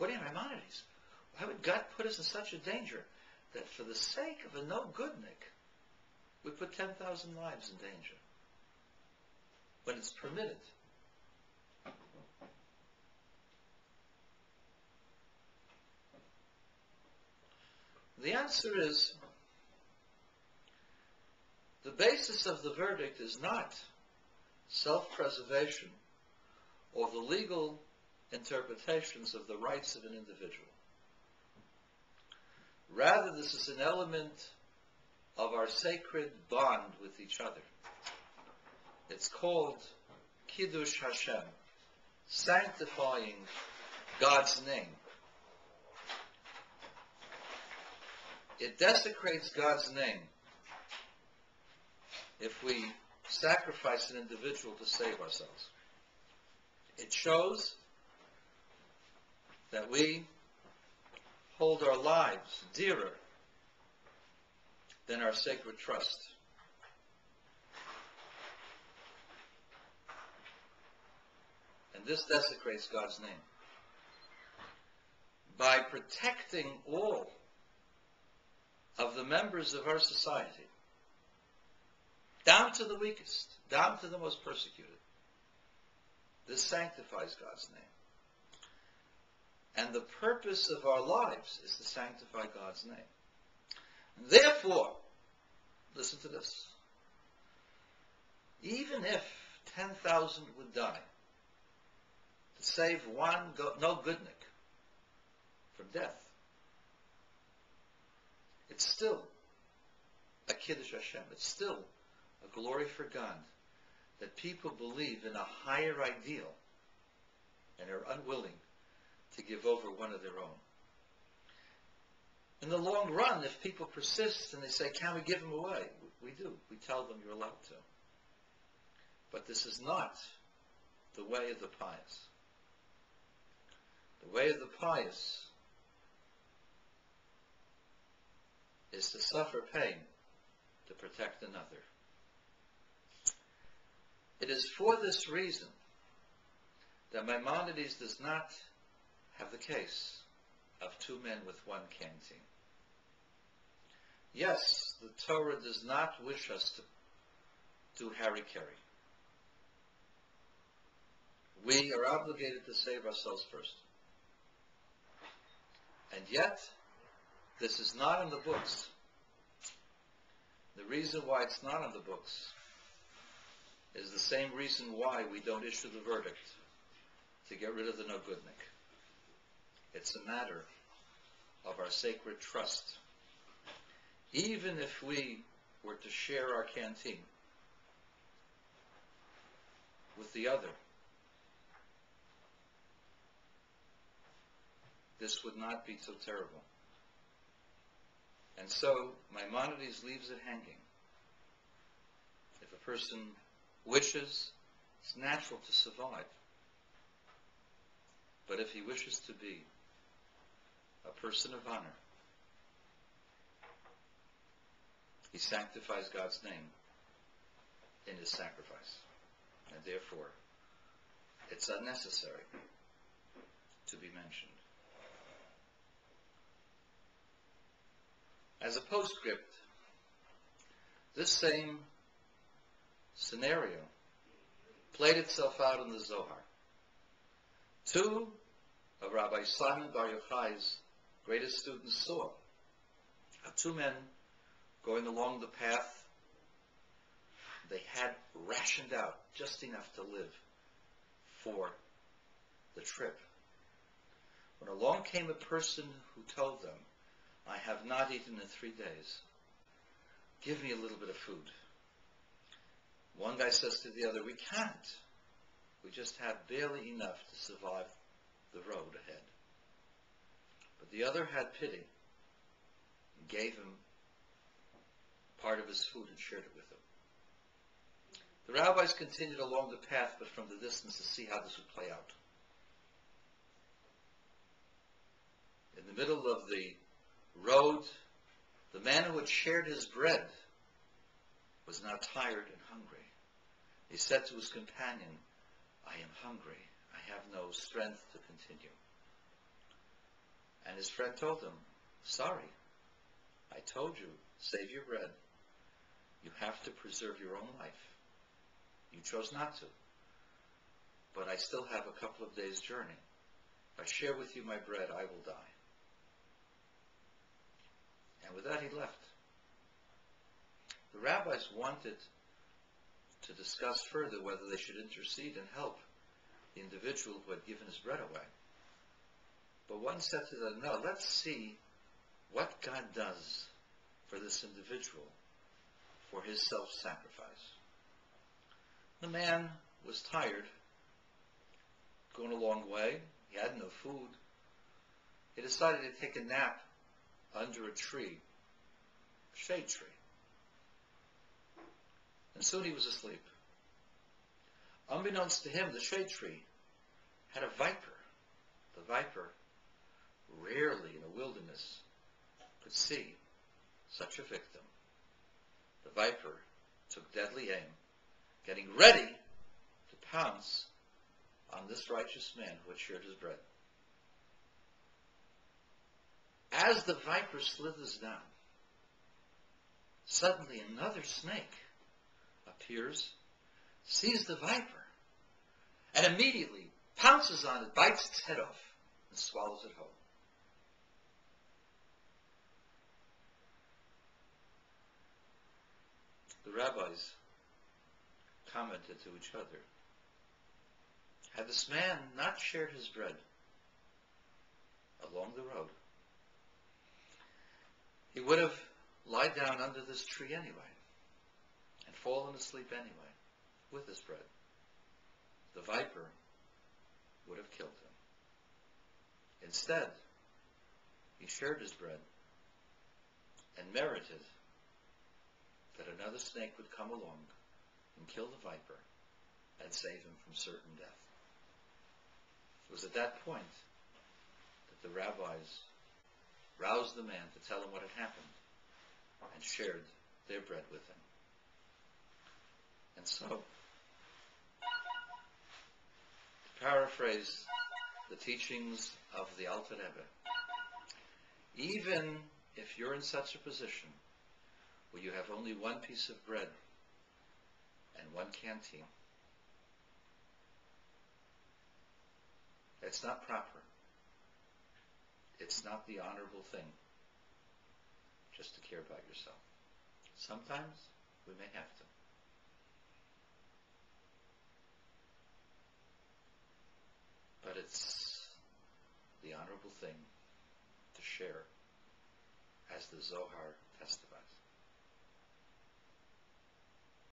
according to Maimonides, why would God put us in such a danger that for the sake of a no-goodnik, we put 10,000 lives in danger when it's permitted? The answer is, the basis of the verdict is not self-preservation or the legal interpretations of the rights of an individual. Rather, this is an element of our sacred bond with each other. It's called Kiddush Hashem, sanctifying God's name. It desecrates God's name if we sacrifice an individual to save ourselves. It shows that we hold our lives dearer than our sacred trust. And this desecrates God's name. By protecting all of the members of our society, down to the weakest, down to the most persecuted, this sanctifies God's name. And the purpose of our lives is to sanctify God's name. Therefore, listen to this. Even if 10,000 would die to save one no-goodnik from death, it's still a Kiddush Hashem. It's still a glory for God that people believe in a higher ideal and are unwilling to give over one of their own. In the long run, if people persist and they say, can we give them away? We do. We tell them you're allowed to. But this is not the way of the pious. The way of the pious is to suffer pain to protect another. It is for this reason that Maimonides does not have the case of two men with one canteen. Yes, the Torah does not wish us to do harikari. We are obligated to save ourselves first. And yet, this is not in the books. The reason why it's not in the books is the same reason why we don't issue the verdict to get rid of the no-goodnik. It's a matter of our sacred trust. Even if we were to share our canteen with the other, this would not be so terrible. And so, Maimonides leaves it hanging. If a person wishes, it's natural to survive. But if he wishes to be a person of honor, he sanctifies God's name in his sacrifice. And therefore, it's unnecessary to be mentioned. As a postscript, this same scenario played itself out in the Zohar. Two of Rabbi Simon Bar Yochai's greatest students saw how two men going along the path, they had rationed out just enough to live for the trip. When along came a person who told them, I have not eaten in 3 days. Give me a little bit of food. One guy says to the other, we can't. We just have barely enough to survive the road ahead. But the other had pity and gave him part of his food and shared it with him. The rabbis continued along the path, but from the distance to see how this would play out. In the middle of the road, the man who had shared his bread was now tired and hungry. He said to his companion, I am hungry. I have no strength to continue. And his friend told him, sorry, I told you, save your bread. You have to preserve your own life. You chose not to. But I still have a couple of days' journey. If I share with you my bread, I will die. And with that he left. The rabbis wanted to discuss further whether they should intercede and help the individual who had given his bread away. But one said to them, no, let's see what God does for this individual for his self-sacrifice. The man was tired, going a long way. He had no food. He decided to take a nap under a tree, a shade tree. And soon he was asleep. Unbeknownst to him, the shade tree had a viper. The viper, rarely in a wilderness, could see such a victim. The viper took deadly aim, getting ready to pounce on this righteous man who had shared his bread. As the viper slithers down, suddenly another snake appears, sees the viper, and immediately pounces on it, bites its head off, and swallows it whole. The rabbis commented to each other, had this man not shared his bread along the road, he would have lied down under this tree anyway and fallen asleep anyway with his bread. The viper would have killed him. Instead, he shared his bread and merited that another snake would come along and kill the viper and save him from certain death. It was at that point that the rabbis roused the man to tell him what had happened and shared their bread with him. And so, to paraphrase the teachings of the Alter Rebbe, even if you're in such a position where you have only one piece of bread and one canteen, it's not proper. It's not the honorable thing just to care about yourself. Sometimes we may have to. But it's the honorable thing to share, as the Zohar testifies.